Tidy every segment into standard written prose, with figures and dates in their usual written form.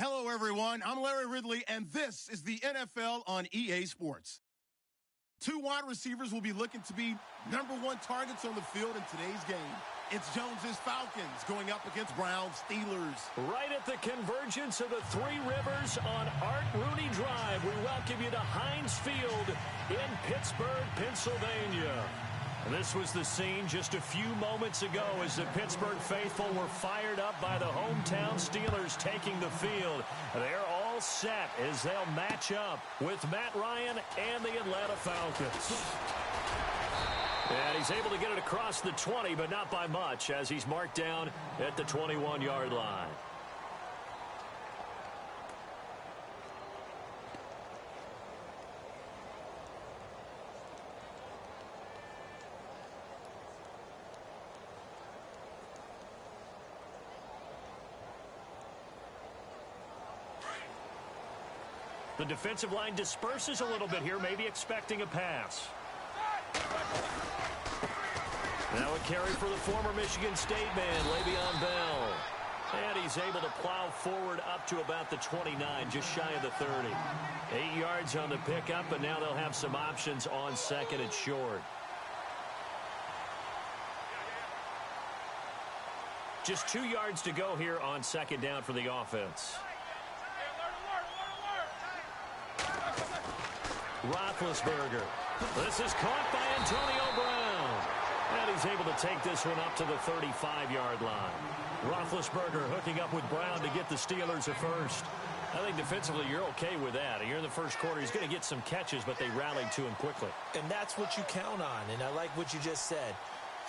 Hello, everyone. I'm Larry Ridley, and this is the NFL on EA Sports. Two wide receivers will be looking to be #1 targets on the field in today's game. It's Jones's Falcons going up against Brown's Steelers. Right at the convergence of the Three Rivers on Art Rooney Drive, we welcome you to Heinz Field in Pittsburgh, Pennsylvania. And this was the scene just a few moments ago as the Pittsburgh faithful were fired up by the hometown Steelers taking the field. They're all set as they'll match up with Matt Ryan and the Atlanta Falcons. And he's able to get it across the 20, but not by much as he's marked down at the 21-yard line. The defensive line disperses a little bit here, maybe expecting a pass. Now a carry for the former Michigan State man, Le'Veon Bell. And he's able to plow forward up to about the 29, just shy of the 30. 8 yards on the pickup, but now they'll have some options on second and short. Just 2 yards to go here on second down for the offense. Roethlisberger. This is caught by Antonio Brown. And he's able to take this one up to the 35-yard line. Roethlisberger hooking up with Brown to get the Steelers a first. I think defensively you're okay with that. Here in the first quarter, he's going to get some catches, but they rallied to him quickly. And that's what you count on, and I like what you just said.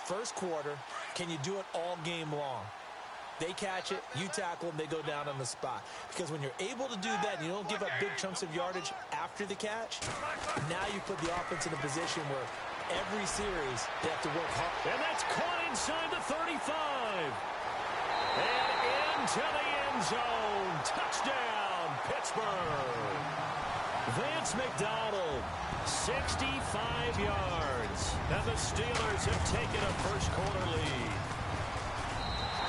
First quarter, can you do it all game long? They catch it, you tackle them, they go down on the spot. Because when you're able to do that and you don't give up big chunks of yardage after the catch, now you put the offense in a position where every series they have to work hard. And that's caught inside the 35. And into the end zone. Touchdown, Pittsburgh. Vance McDonald, 65 yards. And the Steelers have taken a first quarter lead.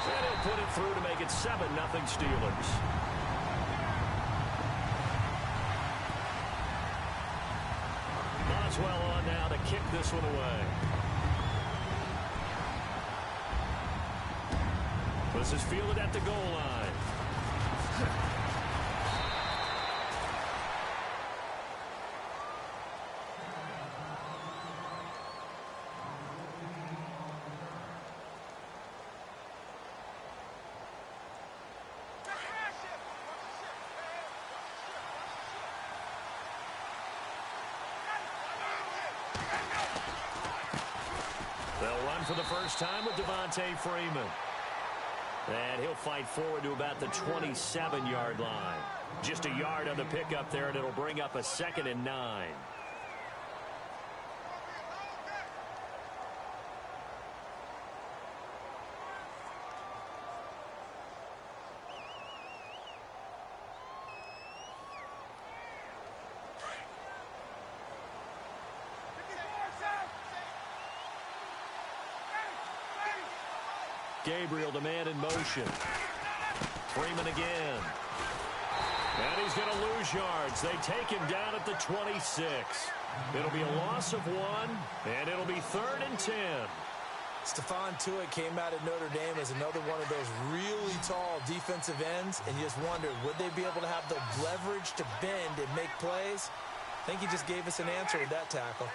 And he'll put it through to make it 7-0 Steelers. Boswell on now to kick this one away. This is fielded at the goal line. They'll run for the first time with Devontae Freeman. And he'll fight forward to about the 27-yard line. Just a yard on the pickup there, and it'll bring up a 2nd and 9. Gabriel, the man in motion. Freeman again. And he's going to lose yards. They take him down at the 26. It'll be a loss of 1, and it'll be 3rd and 10. Stephon Tuitt came out of Notre Dame as another one of those really tall defensive ends, and you just wondered, would they be able to have the leverage to bend and make plays? I think he just gave us an answer with that tackle.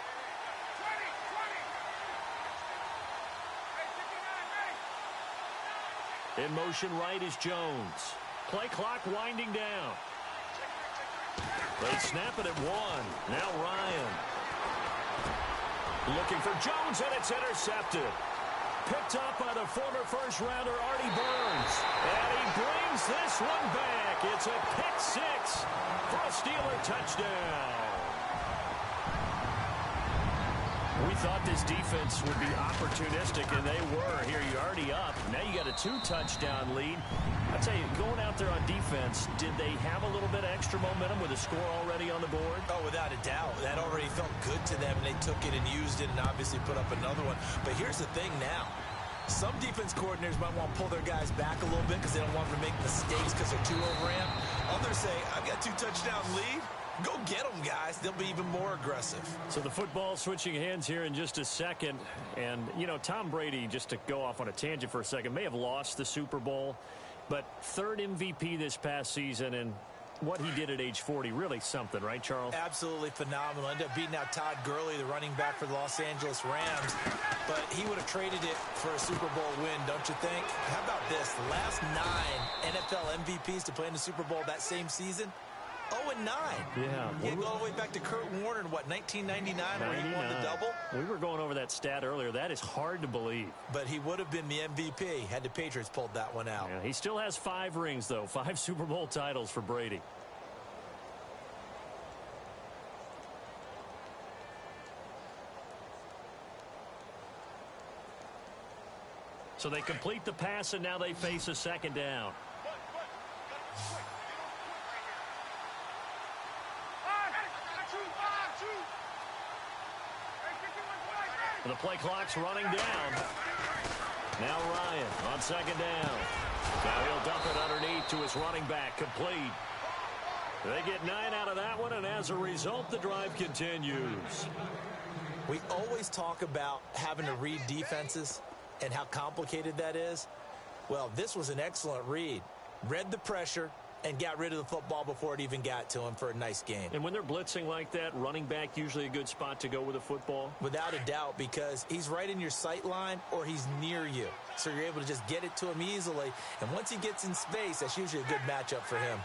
In motion right is Jones. Play clock winding down. They snap it at 1. Now Ryan. Looking for Jones, and it's intercepted. Picked up by the former first-rounder Artie Burns. And he brings this one back. It's a pick 6 for a Steeler touchdown. We thought this defense would be opportunistic, and they were. Here, you're already up. Now you got a 2-touchdown lead. I tell you, going out there on defense, did they have a little bit of extra momentum with a score already on the board? Oh, without a doubt. That already felt good to them, and they took it and used it and obviously put up another one. But here's the thing now. Some defense coordinators might want to pull their guys back a little bit because they don't want them to make mistakes because they're too overamped. Others say, I've got 2-touchdown lead. Go get them, guys. They'll be even more aggressive. So the football switching hands here in just a second. And, you know, Tom Brady, just to go off on a tangent for a second, may have lost the Super Bowl, but third MVP this past season, and what he did at age 40, really something, right, Charles? Absolutely phenomenal. Ended up beating out Todd Gurley, the running back for the Los Angeles Rams. But he would have traded it for a Super Bowl win, don't you think? How about this? The last 9 NFL MVPs to play in the Super Bowl that same season, 0-9. Yeah. You go all the way back to Kurt Warner in, what, 1999, where he won the double? We were going over that stat earlier. That is hard to believe. But he would have been the MVP had the Patriots pulled that one out. Yeah, he still has 5 rings, though. 5 Super Bowl titles for Brady. So they complete the pass, and now they face a second down. The play clock's running down. Now Ryan on second down. Now he'll dump it underneath to his running back, complete. They get 9 out of that one, and as a result, the drive continues. We always talk about having to read defenses and how complicated that is. Well, this was an excellent read. Read the pressure and got rid of the football before it even got to him for a nice game. And when they're blitzing like that, running back usually a good spot to go with a football? Without a doubt, because he's right in your sight line or he's near you. So you're able to just get it to him easily. And once he gets in space, that's usually a good matchup for him.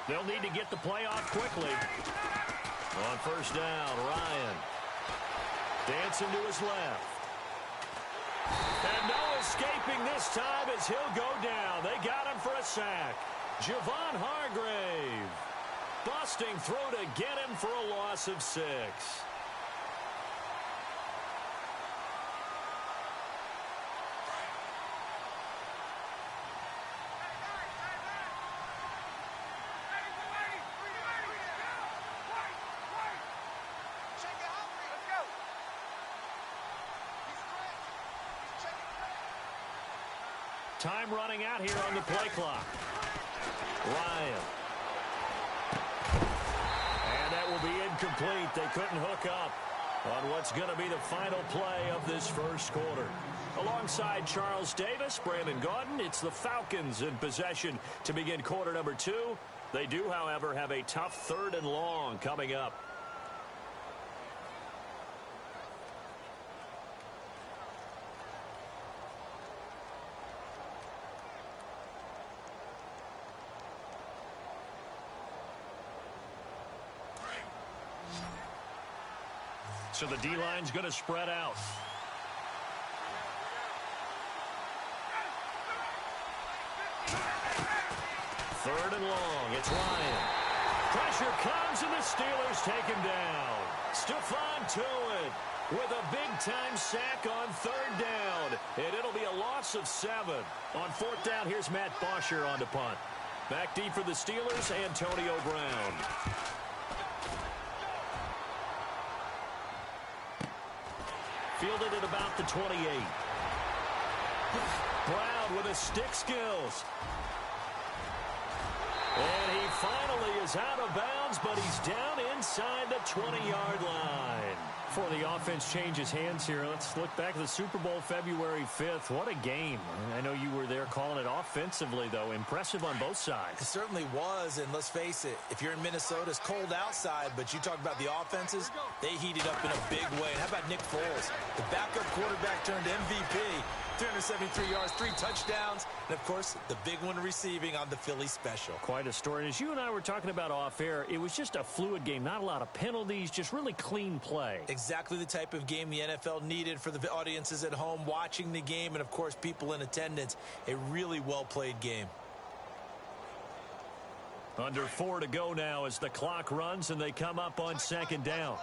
They'll need to get the play off quickly. On first down, Ryan. Dancing to his left. And no escaping this time as he'll go down. They got him for a sack. Javon Hargrave. Busting through to get him for a loss of 6. Time running out here on the play clock. Ryan. And that will be incomplete. They couldn't hook up on what's going to be the final play of this first quarter. Alongside Charles Davis, Brandon Gaudin, it's the Falcons in possession to begin quarter number 2. They do, however, have a tough 3rd and long coming up. So the D-line's going to spread out. Third and long. It's Ryan. Pressure comes, and the Steelers take him down. Stephon Tuitt with a big-time sack on 3rd down. And it'll be a loss of 7. On 4th down, here's Matt Bosher on to punt. Back deep for the Steelers, Antonio Brown. Fielded at about the 28. Brown with his stick skills. And he finally is out of bounds, but he's down inside the 20-yard line. Before the offense changes hands here, let's look back at the Super Bowl February 5th. What a game. I know you were there calling it offensively, though. Impressive on both sides. It certainly was, and let's face it, if you're in Minnesota, it's cold outside, but you talk about the offenses, they heated up in a big way. And how about Nick Foles? The backup quarterback turned MVP. 373 yards, 3 touchdowns, and, of course, the big one receiving on the Philly special. Quite a story. And as you and I were talking about off air, it was just a fluid game. Not a lot of penalties, just really clean play. Exactly the type of game the NFL needed for the audiences at home watching the game and, of course, people in attendance. A really well-played game. Under 4 to go now as the clock runs and they come up on 2nd down.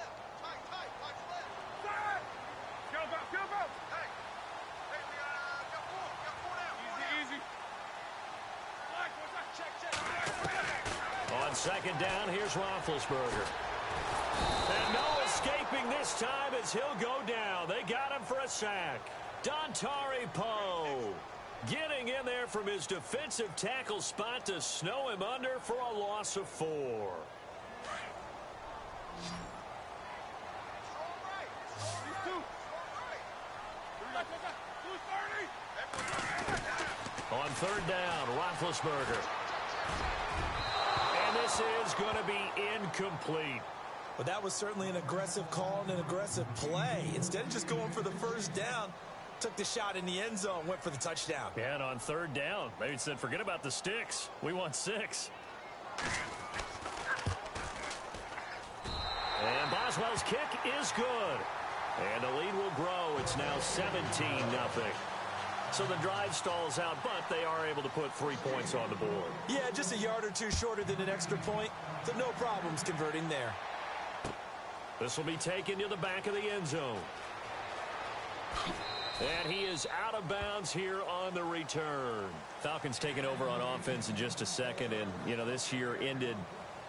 On 2nd down, here's Roethlisberger. And no escape escaping this time as he'll go down. They got him for a sack. Dontari Poe getting in there from his defensive tackle spot to snow him under for a loss of 4. On third down, Roethlisberger. And this is going to be incomplete. Well, that was certainly an aggressive call and an aggressive play. Instead of just going for the first down, took the shot in the end zone, went for the touchdown. Yeah, and on third down, maybe said, forget about the sticks. We want 6. And Boswell's kick is good. And the lead will grow. It's now 17-0. So the drive stalls out, but they are able to put 3 points on the board. Yeah, just a yard or two shorter than an extra point. So no problems converting there. This will be taken to the back of the end zone. And he is out of bounds here on the return. Falcons taking over on offense in just a second. And, you know, this year ended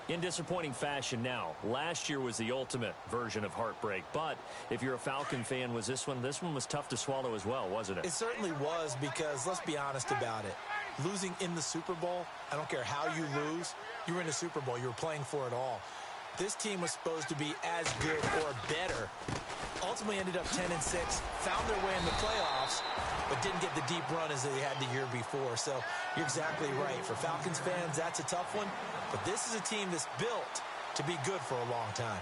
in disappointing fashion now. Last year was the ultimate version of heartbreak. But if you're a Falcon fan, was this one was tough to swallow as well, wasn't it? It certainly was, because let's be honest about it. Losing in the Super Bowl, I don't care how you lose, you were in the Super Bowl. You were playing for it all. This team was supposed to be as good or better. Ultimately ended up 10-6, found their way in the playoffs, but didn't get the deep run as they had the year before. So you're exactly right. For Falcons fans, that's a tough one. But this is a team that's built to be good for a long time.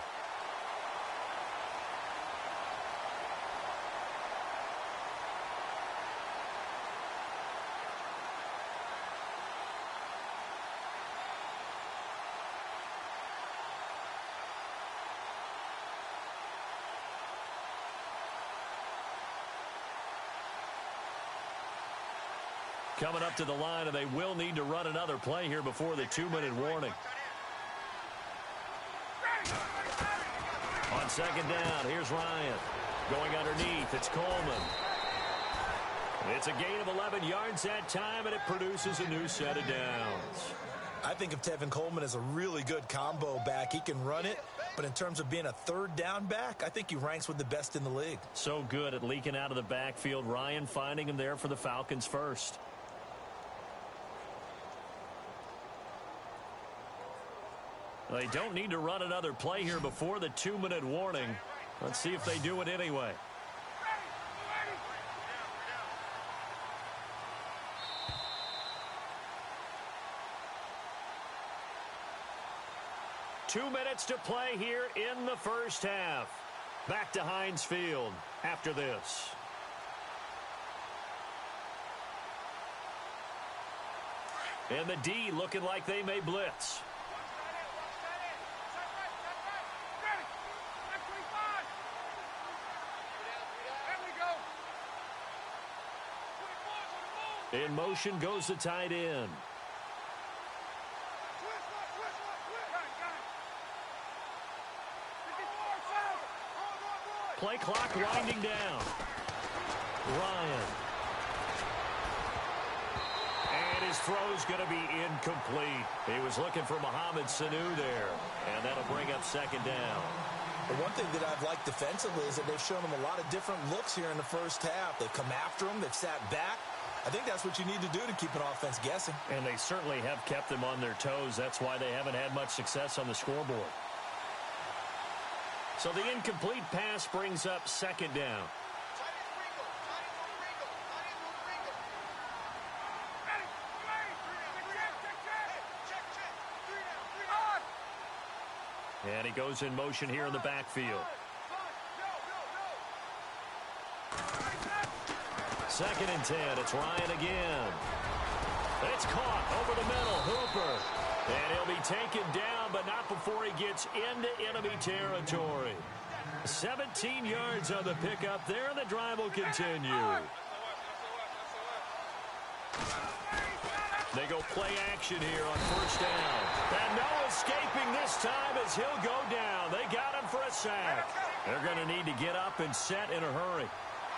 Coming up to the line, and they will need to run another play here before the 2-minute warning. On second down, here's Ryan. Going underneath, it's Coleman. It's a gain of 11 yards that time, and it produces a new set of downs. I think of Tevin Coleman as a really good combo back. He can run it, but in terms of being a third down back, I think he ranks with the best in the league. So good at leaking out of the backfield. Ryan finding him there for the Falcons first. They don't need to run another play here before the 2-minute warning. Let's see if they do it anyway. Two minutes to play here in the first half. Back to Heinz Field after this. And the D looking like they may blitz. In motion goes the tight end. Play clock winding down. Ryan. And his throw's going to be incomplete. He was looking for Mohamed Sanu there. And that'll bring up second down. The one thing that I've liked defensively is that they've shown him a lot of different looks here in the first half. They've come after him. They've sat back. I think that's what you need to do to keep an offense guessing. And they certainly have kept them on their toes. That's why they haven't had much success on the scoreboard. So the incomplete pass brings up second down. And he goes in motion here in the backfield. Second and 10. It's Ryan again. It's caught over the middle. Hooper. And he'll be taken down, but not before he gets into enemy territory. 17 yards on the pickup there, and the drive will continue. They go play action here on first down. And no escaping this time as he'll go down. They got him for a sack. They're going to need to get up and set in a hurry.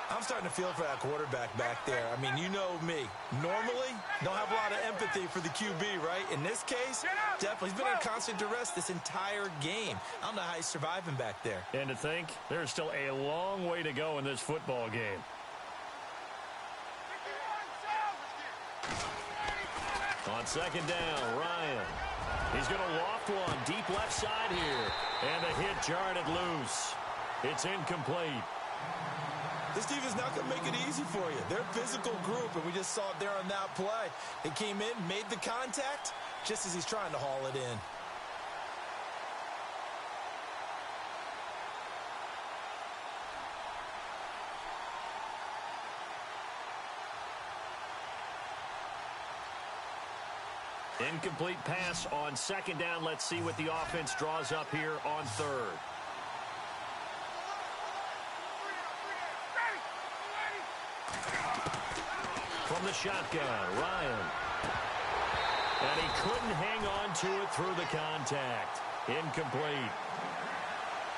I'm starting to feel for that quarterback back there. I mean, you know me. Normally, don't have a lot of empathy for the QB, right? In this case, definitely. He's been in constant duress this entire game. I don't know how he's surviving back there. And to think, there's still a long way to go in this football game. On second down, Ryan. He's going to loft one deep left side here. And the hit jarred it loose. It's incomplete. This defense not going to make it easy for you. They're a physical group, and we just saw it there on that play. They came in, made the contact, just as he's trying to haul it in. Incomplete pass on second down. Let's see what the offense draws up here on third. From the shotgun, Ryan. And he couldn't hang on to it through the contact. Incomplete.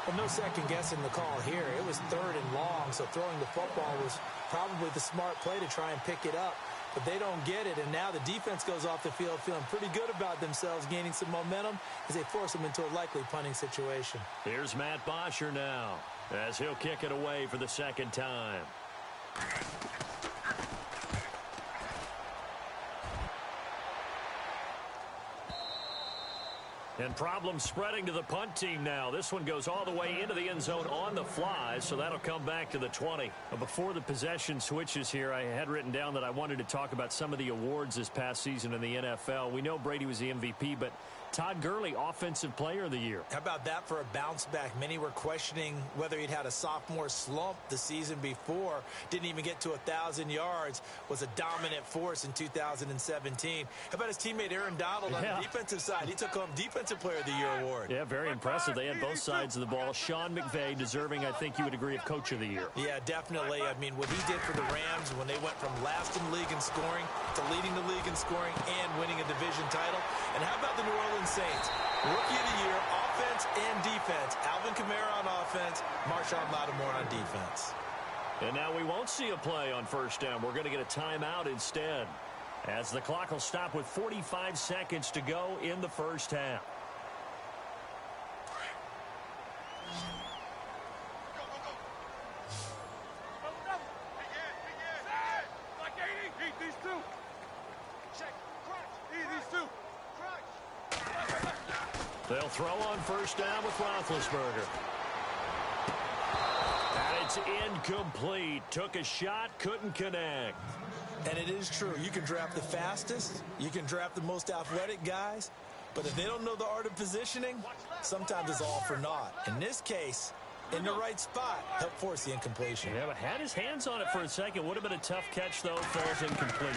Well, no second guessing the call here. It was third and long, so throwing the football was probably the smart play to try and pick it up. But they don't get it, and now the defense goes off the field feeling pretty good about themselves, gaining some momentum as they force them into a likely punting situation. Here's Matt Bosher now, as he'll kick it away for the second time. And problems spreading to the punt team now. This one goes all the way into the end zone on the fly, so that'll come back to the 20. Before the possession switches here, I had written down that I wanted to talk about some of the awards this past season in the NFL. We know Brady was the MVP, but Todd Gurley, Offensive Player of the Year. How about that for a bounce back? Many were questioning whether he'd had a sophomore slump the season before. Didn't even get to 1,000 yards. Was a dominant force in 2017. How about his teammate Aaron Donald on the defensive side? He took home Defensive Player of the Year award. Yeah, very impressive. They had both sides of the ball. Sean McVay deserving, I think you would agree, of Coach of the Year. Yeah, definitely. I mean, what he did for the Rams when they went from last in the league in scoring to leading the league in scoring and winning a division title. And how about the New Orleans Saints? Rookie of the Year, offense and defense. Alvin Kamara on offense, Marshawn Lattimore on defense. And now we won't see a play on first down. We're going to get a timeout instead, as the clock will stop with 45 seconds to go in the first half. They'll throw on first down with Roethlisberger. And it's incomplete. Took a shot, couldn't connect. And it is true. You can draft the fastest. You can draft the most athletic guys. But if they don't know the art of positioning, sometimes it's all for naught. In this case, in the right spot, helped force the incompletion. Yeah, but had his hands on it for a second. Would have been a tough catch, though. Falls incomplete.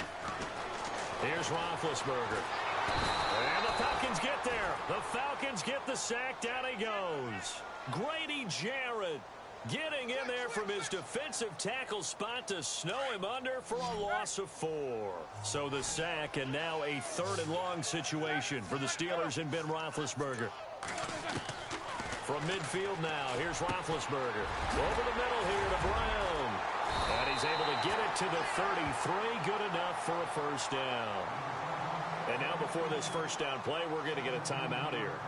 Here's Roethlisberger. And the Falcons get there. The Falcons get the sack. Down he goes. Grady Jarrett getting in there from his defensive tackle spot to snow him under for a loss of 4. So the sack, and now a third and long situation for the Steelers and Ben Roethlisberger. From midfield now, here's Roethlisberger. Over the middle here to Brown. And he's able to get it to the 33. Good enough for a first down. And now before this first down play, we're going to get a timeout here,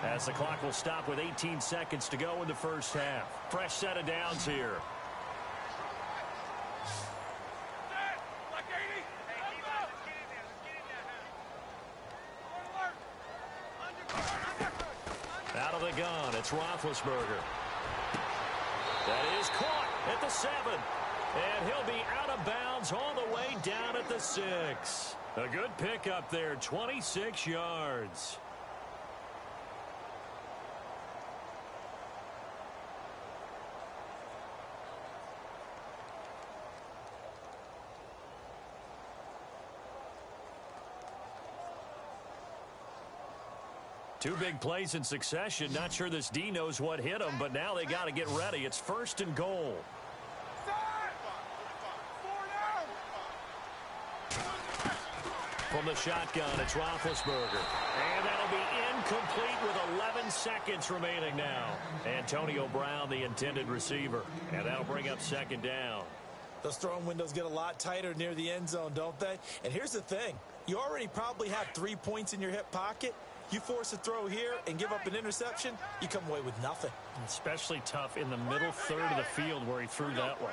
as the clock will stop with 18 seconds to go in the first half. Fresh set of downs here. Out of the gun, it's Roethlisberger. That is caught at the 7. And he'll be out of bounds all the way down at the 6. A good pickup there, 26 yards. Two big plays in succession. Not sure this D knows what hit him, but now they got to get ready. It's first and goal. From the shotgun, it's Roethlisberger. And that'll be incomplete with 11 seconds remaining now. Antonio Brown, the intended receiver. And that'll bring up second down. Those throwing windows get a lot tighter near the end zone, don't they? And here's the thing. You already probably have 3 points in your hip pocket. You force a throw here and give up an interception, you come away with nothing. Especially tough in the middle third of the field where he threw that one.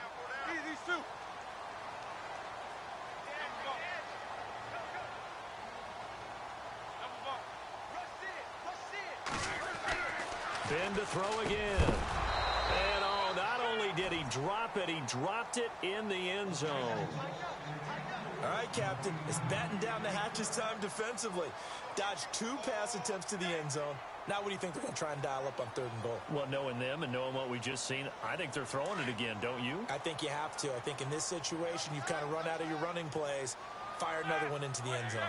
Finn to throw again. And not only did he drop it, he dropped it in the end zone. All right, Captain, it's batten down the hatches time defensively. Dodged 2 pass attempts to the end zone. Now what do you think they're going to try and dial up on 3rd and goal? Well, knowing them and knowing what we just seen, I think they're throwing it again, don't you? I think you have to. I think in this situation, you've kind of run out of your running plays. Fire another one into the end zone.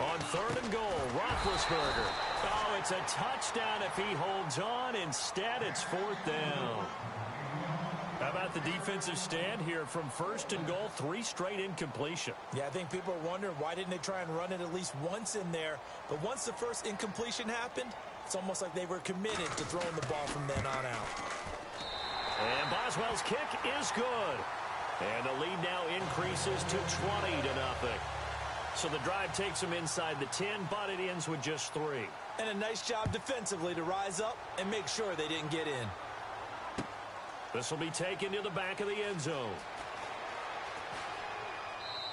On 3rd and goal, Roethlisberger. Oh, it's a touchdown if he holds on. Instead, it's 4th down. How about the defensive stand here from 1st and goal, 3 straight incompletion? Yeah, I think people are wondering why didn't they try and run it at least once in there. But once the first incompletion happened, it's almost like they were committed to throwing the ball from then on out. And Boswell's kick is good. And the lead now increases to 20-0. So the drive takes them inside the 10, but it ends with just 3. And a nice job defensively to rise up and make sure they didn't get in. This will be taken to the back of the end zone.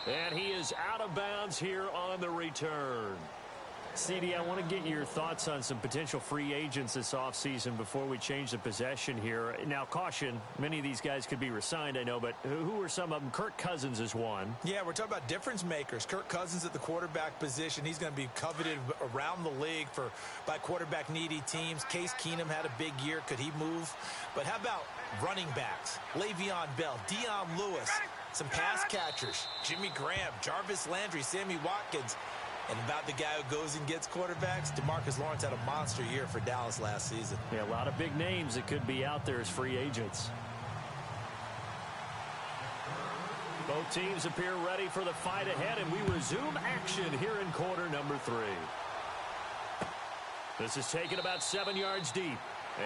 And he is out of bounds here on the return. CD, I want to get your thoughts on some potential free agents this offseason before we change the possession here. Now, caution, many of these guys could be re-signed, I know, but who are some of them? Kirk Cousins is one. Yeah, we're talking about difference makers. Kirk Cousins at the quarterback position. He's going to be coveted around the league by quarterback-needy teams. Case Keenum had a big year. Could he move? But how about running backs? Le'Veon Bell, Dion Lewis, some pass catchers, Jimmy Graham, Jarvis Landry, Sammy Watkins. And about the guy who goes and gets quarterbacks, DeMarcus Lawrence had a monster year for Dallas last season. Yeah, a lot of big names that could be out there as free agents. Both teams appear ready for the fight ahead, and we resume action here in quarter number 3. This is taken about 7 yards deep.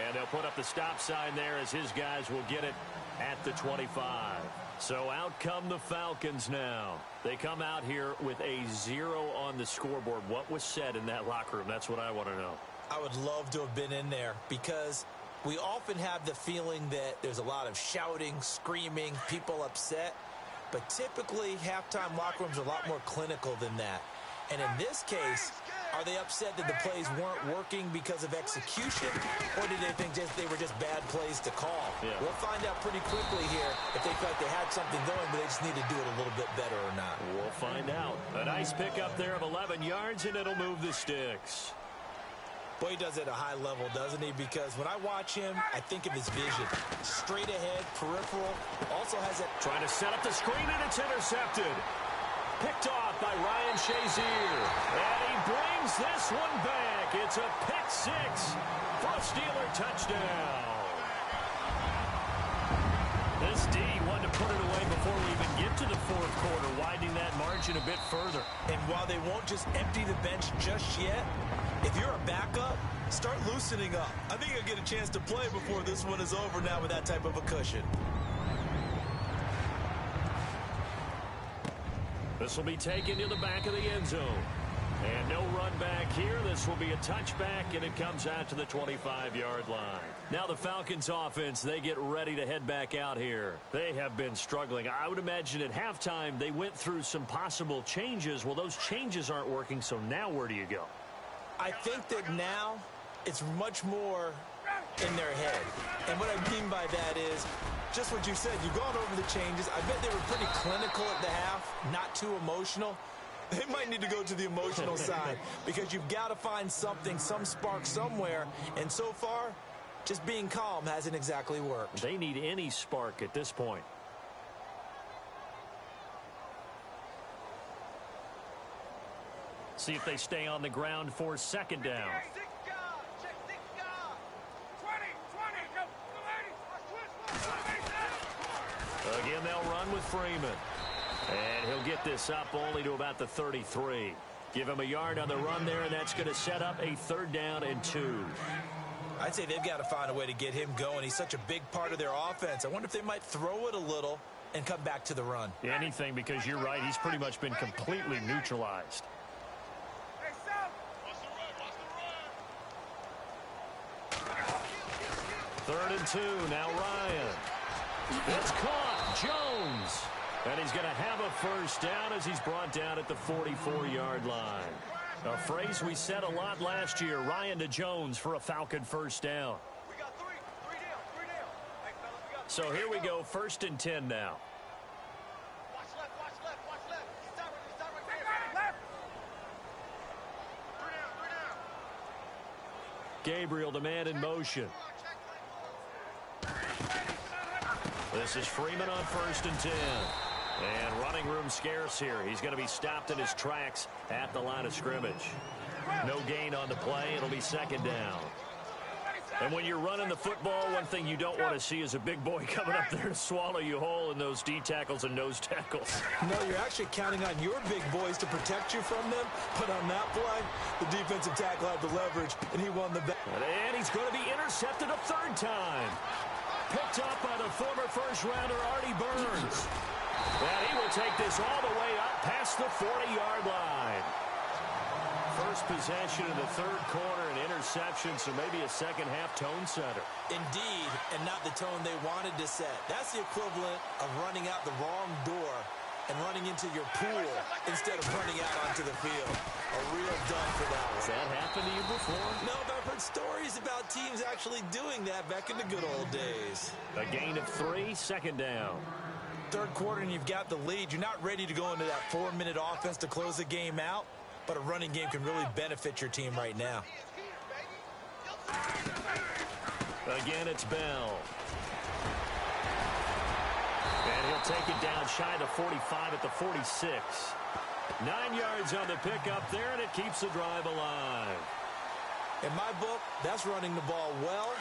And they'll put up the stop sign there as his guys will get it at the 25. So out come the Falcons now. They come out here with a 0 on the scoreboard. What was said in that locker room? That's what I want to know. I would love to have been in there because we often have the feeling that there's a lot of shouting, screaming, people upset. But typically, halftime locker rooms are a lot more clinical than that. And in this case, are they upset that the plays weren't working because of execution, or did they think they were just bad plays to call? Yeah. We'll find out pretty quickly here if they felt like they had something going, but they just need to do it a little bit better or not. We'll find out. A nice pickup there of 11 yards, and it'll move the sticks. Boy, he does it at a high level, doesn't he? Because when I watch him, I think of his vision. Straight ahead, peripheral, also has it. Trying to set up the screen, and it's intercepted. Picked off by Ryan Shazier. And he brings this one back. It's a pick 6 for a Steeler touchdown. This D wanted to put it away before we even get to the 4th quarter, widening that margin a bit further. And while they won't just empty the bench just yet, if you're a backup, start loosening up. I think you'll get a chance to play before this one is over now with that type of a cushion. This will be taken to the back of the end zone. And no run back here. This will be a touchback, and it comes out to the 25-yard line. Now the Falcons offense, they get ready to head back out here. They have been struggling. I would imagine at halftime they went through some possible changes. Well, those changes aren't working, so now where do you go? I think that now it's much more in their head. And what I mean by that is just what you said. You've gone over the changes. I bet they were pretty clinical at the half, not too emotional. They might need to go to the emotional side because you've got to find something, some spark somewhere. And so far, just being calm hasn't exactly worked. They need any spark at this point. See if they stay on the ground for 2nd down. Again, they'll run with Freeman. And he'll get this up only to about the 33. Give him a yard on the run there, and that's going to set up a 3rd down and 2. I'd say they've got to find a way to get him going. He's such a big part of their offense. I wonder if they might throw it a little and come back to the run. Anything, because you're right. He's pretty much been completely neutralized. 3rd and 2. Now Ryan. It's caught. Jones. And he's going to have a 1st down as he's brought down at the 44-yard line. A phrase we said a lot last year. Ryan to Jones for a Falcon 1st down. We got three down. Hey, fellas, we got So here we go, 1st and 10 now. Watch left. Stop right there. Left. 3 down. Gabriel, the man in motion. This is Freeman on 1st and 10. And running room scarce here. He's going to be stopped in his tracks at the line of scrimmage. No gain on the play. It'll be 2nd down. And when you're running the football, one thing you don't want to see is a big boy coming up there to swallow you whole in those D tackles and nose tackles. No, you're actually counting on your big boys to protect you from them. But on that play, the defensive tackle had the leverage, and he won the bet. And he's going to be intercepted a 3rd time. Picked up by the former 1st-rounder Artie Burns. And he will take this all the way up past the 40-yard line. First possession in the 3rd quarter, an interception, so maybe a second-half tone setter. Indeed, and not the tone they wanted to set. That's the equivalent of running out the wrong door and running into your pool instead of running out onto the field. A real dud for that one. Has that happened to you before? No, but I've heard stories about teams actually doing that back in the good old days. A gain of 3, 2nd down. 3rd quarter and you've got the lead. You're not ready to go into that 4-minute offense to close the game out, but a running game can really benefit your team right now. Again, it's Bell. And he'll take it down shy of the 45 at the 46. 9 yards on the pickup there, and it keeps the drive alive. In my book, that's running the ball well,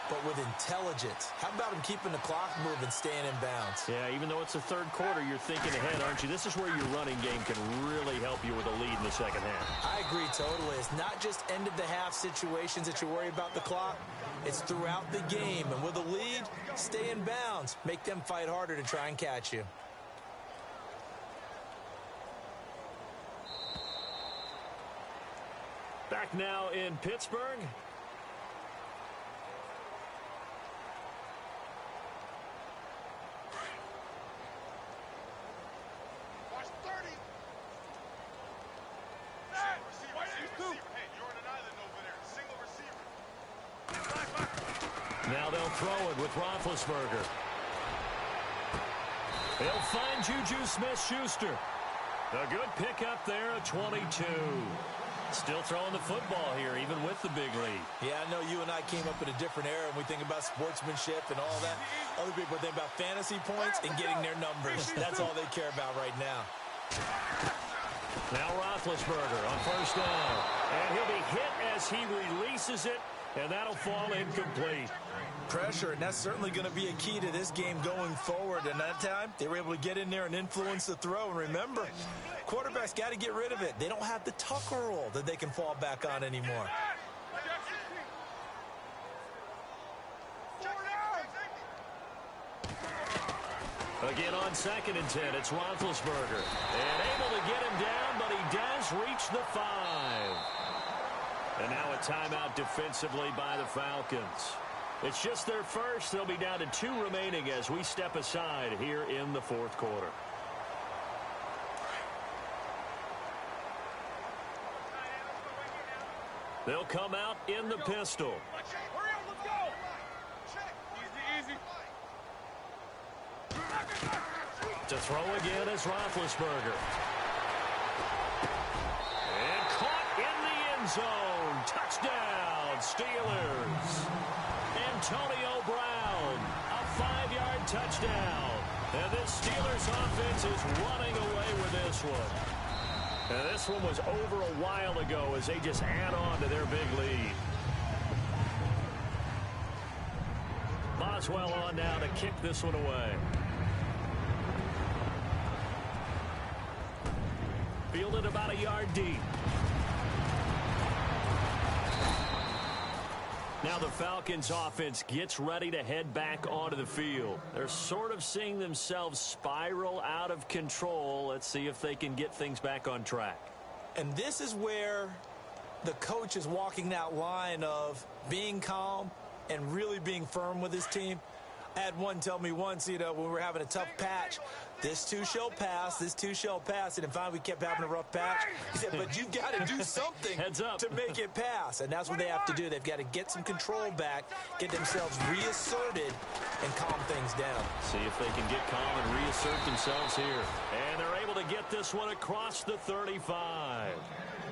but with intelligence. How about him keeping the clock moving, staying in bounds? Yeah, even though it's the 3rd quarter, you're thinking ahead, aren't you? This is where your running game can really help you with a lead in the 2nd half. I agree totally. It's not just end-of-the-half situations that you worry about the clock. It's throughout the game. And with a lead, stay in bounds. Make them fight harder to try and catch you. Back now in Pittsburgh. Watch 30. Hey, receiver. Hey, you're on an island over there. Single receiver. Now they'll throw it with Roethlisberger. They'll find Juju Smith-Schuster. A good pickup there at 22. Still throwing the football here, even with the big lead. Yeah, I know you and I came up in a different era, and we think about sportsmanship and all that. Other people think about fantasy points and getting their numbers. That's all they care about right now. Now Roethlisberger on 1st down. And he'll be hit as he releases it, and that'll fall incomplete. Pressure, and that's certainly going to be a key to this game going forward. And that time, they were able to get in there and influence the throw. And remember, quarterbacks got to get rid of it. They don't have the tucker roll that they can fall back on anymore. Again on 2nd and 10, it's Roethlisberger. And able to get him down, but he does reach the 5. And now a timeout defensively by the Falcons. It's just their first. They'll be down to 2 remaining as we step aside here in the 4th quarter. They'll come out in the pistol. Hurry up, let's go. Easy. To throw again is Roethlisberger. And caught in the end zone. Touchdown, Steelers. Antonio Brown, a 5-yard touchdown. And this Steelers offense is running away with this one. And this one was over a while ago as they just add on to their big lead. Boswell on now to kick this one away. fielded about a yard deep. Now the Falcons offense gets ready to head back onto the field. They're sort of seeing themselves spiral out of control. Let's see if they can get things back on track. And this is where the coach is walking that line of being calm and really being firm with his team. I had one tell me once, when we were having a tough patch, this too shall pass, this too shall pass. And then finally we kept having a rough patch. He said, but you've got to do something Heads up. to make it pass. And that's what they have to do. They've got to get some control back, get themselves reasserted, and calm things down. See if they can get calm and reassert themselves here. And they're able to get this one across the 35.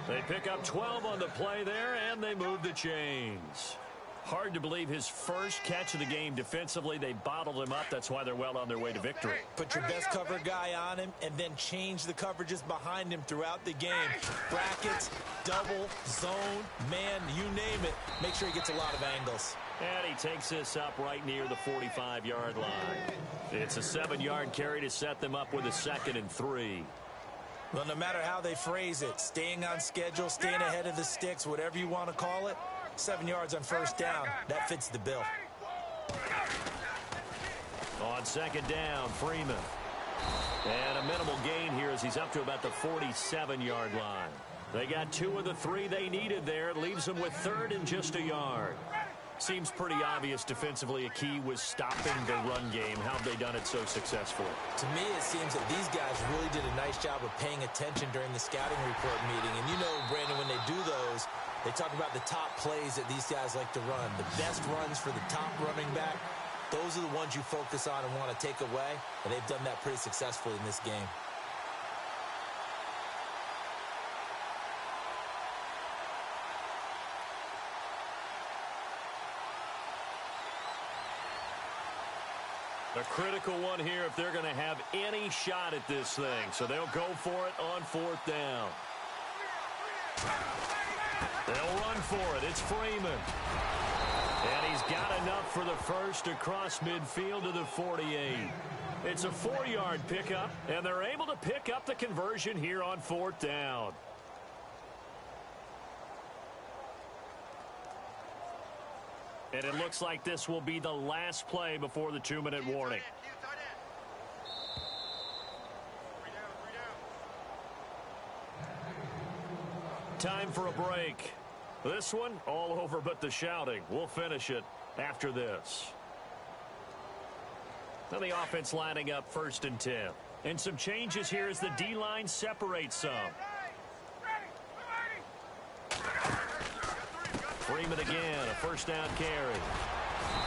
They pick up 12 on the play there, and they move the chains. Hard to believe his first catch of the game defensively. They bottled him up. That's why they're well on their way to victory. Put your best cover guy on him and then change the coverages behind him throughout the game. Brackets, double, zone, man, you name it. Make sure he gets a lot of angles. And he takes this up right near the 45-yard line. It's a 7-yard carry to set them up with a 2nd and 3. Well, no matter how they phrase it, staying on schedule, staying ahead of the sticks, whatever you want to call it, 7 yards on first down, that fits the bill. On 2nd down, Freeman. And a minimal gain here as he's up to about the 47-yard line. They got 2 of the 3 they needed there. It leaves them with 3rd and just a yard. Seems pretty obvious defensively a key was stopping the run game. How have they done it so successfully? To me, it seems that these guys really did a nice job of paying attention during the scouting report meeting. And you know, Brandon, when they do those, they talk about the top plays that these guys like to run. The best runs for the top running back, those are the ones you focus on and want to take away. And they've done that pretty successfully in this game. A critical one here if they're going to have any shot at this thing. So they'll go for it on 4th down. They'll run for it. It's Freeman. And he's got enough for the first across midfield to the 48. It's a 4-yard pickup, and they're able to pick up the conversion here on 4th down. And it looks like this will be the last play before the 2-minute warning. Time for a break. This one, all over but the shouting. We'll finish it after this. Now the offense lining up 1st and 10. And some changes here as the D-line separates some. Freeman again, a 1st down carry.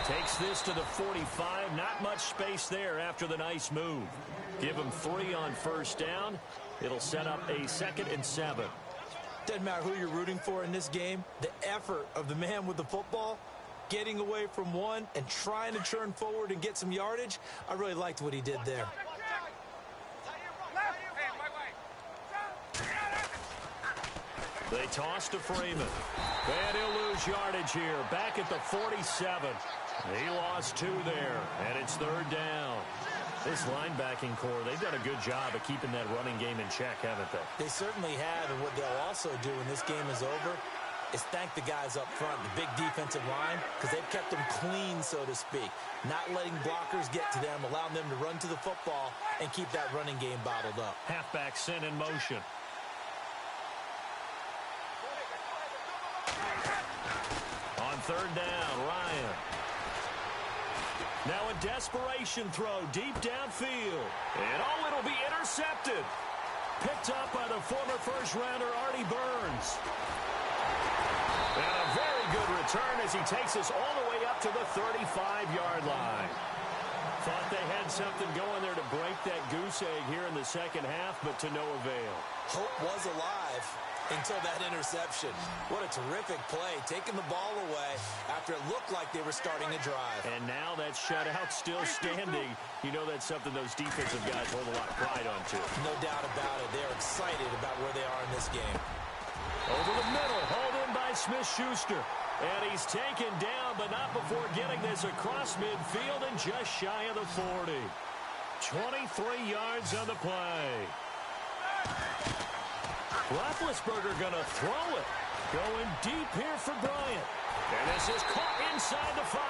Takes this to the 45. Not much space there after the nice move. Give him 3 on 1st down. It'll set up a 2nd and 7. Doesn't matter who you're rooting for in this game. The effort of the man with the football, getting away from one and trying to turn forward and get some yardage, I really liked what he did there. They toss to Freeman. And he'll lose yardage here. Back at the 47. He lost 2 there. And it's 3rd down. This linebacking core, they've done a good job of keeping that running game in check, haven't they? They certainly have. And what they'll also do when this game is over is thank the guys up front, the big defensive line, because they've kept them clean, so to speak. Not letting blockers get to them, allowing them to run to the football and keep that running game bottled up. Halfback sent in motion. On 3rd down, Ryan. Now a desperation throw deep downfield. And it'll be intercepted. Picked up by the former first-rounder Artie Burns. And a very good return as he takes us all the way up to the 35-yard line. Thought they had something going there to break that goose egg here in the second half, but to no avail. Hope was alive until that interception. What a terrific play, taking the ball away after it looked like they were starting a drive. And now that shutout still standing. You know that's something those defensive guys hold a lot of pride on, too. No doubt about it. They're excited about where they are in this game. Over the middle, hauled in by Smith-Schuster. And he's taken down, but not before getting this across midfield and just shy of the 40. 23 yards on the play. Roethlisberger going to throw it. Going deep here for Bryant. And this is caught inside the 5.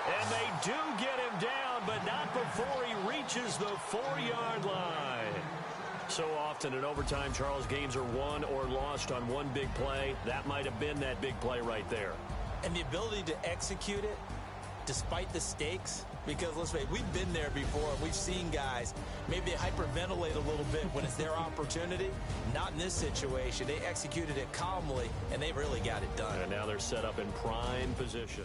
And they do get him down, but not before he reaches the 4-yard line. So often in overtime, Charles, games are won or lost on one big play. That might have been that big play right there. And the ability to execute it despite the stakes, because let's face it, we've been there before. We've seen guys maybe hyperventilate a little bit when it's their opportunity. Not in this situation. They executed it calmly, and they really got it done. And now they're set up in prime position.